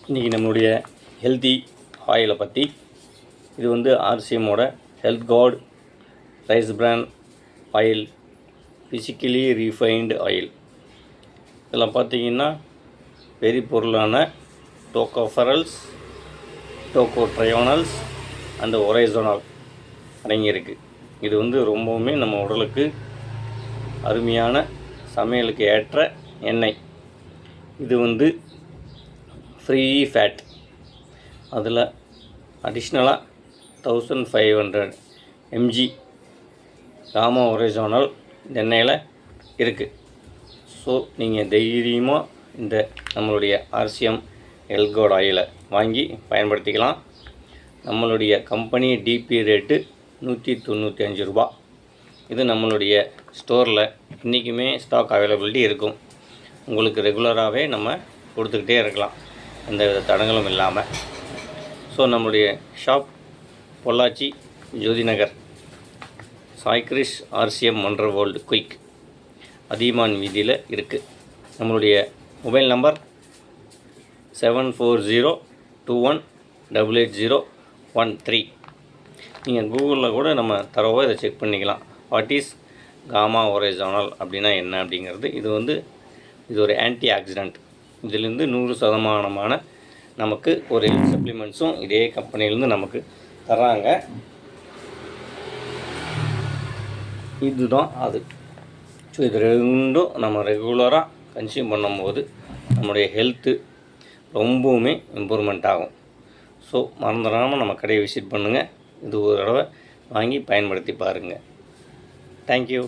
இன்றைக்கி நம்மளுடைய ஹெல்த்தி ஆயிலை பற்றி, இது வந்து ஆர்சிஎம்மோட health card rice bran oil, physically refined oil. இதில் பார்த்திங்கன்னா வெறிப்பொருளான டோகோஃபெரல்ஸ், டோகோட்ரையானல்ஸ் அண்டு ஒரைசோனால் அடங்கியிருக்கு. இது வந்து ரொம்பவுமே நம்ம உடலுக்கு அருமையான சமையலுக்கு ஏற்ற எண்ணெய். இது வந்து ஃப்ரீ ஃபேட். அதில் அடிஷ்னலாக 1500 mg காமா ஒரைசோனால் எண்ணெயில் இருக்குது. ஸோ நீங்கள் தைரியமாக இந்த நம்மளுடைய ஆர்சிஎம் ஹெல்த் கார்டு ஆயிலை வாங்கி பயன்படுத்திக்கலாம். நம்மளுடைய கம்பெனி டிபி ரேட்டு 195 ரூபா. இது நம்மளுடைய ஸ்டோரில் இன்றைக்குமே ஸ்டாக் அவைலபிலிட்டி இருக்கும். உங்களுக்கு ரெகுலராகவே நம்ம கொடுத்துக்கிட்டே இருக்கலாம், எந்த வித தடங்களும் இல்லாமல். ஸோ நம்மளுடைய shop Pollachi Jothi Nagar Saikrish RCM wonder world quick Athiyaman வீதியில் இருக்குது. நம்மளுடைய மொபைல் நம்பர் 7402188013. நீங்கள் கூகுளில் கூட நம்ம தரவாக இதை செக் பண்ணிக்கலாம். வாட் இஸ் காமா ஒரைசோனால் அப்படின்னா என்ன அப்படிங்கிறது. இது ஒரு ஆன்டி ஆக்சிடெண்ட். இதிலிருந்து 100% நமக்கு ஒரு ஹெல்த் சப்ளிமெண்ட்ஸும் இதே கம்பெனிலேருந்து நமக்கு தராங்க. இதுதான் அது. ஸோ இது ரெண்டும் நம்ம ரெகுலராக கன்சியூம் பண்ணும்போது நம்முடைய ஹெல்த்து ரொம்பவுமே இம்ப்ரூவ்மெண்ட் ஆகும். ஸோ மறந்துடாமல் நம்ம கடையை விசிட் பண்ணுங்கள். இது ஒரு தடவை வாங்கி பயன்படுத்தி பாருங்கள். தேங்க்யூ.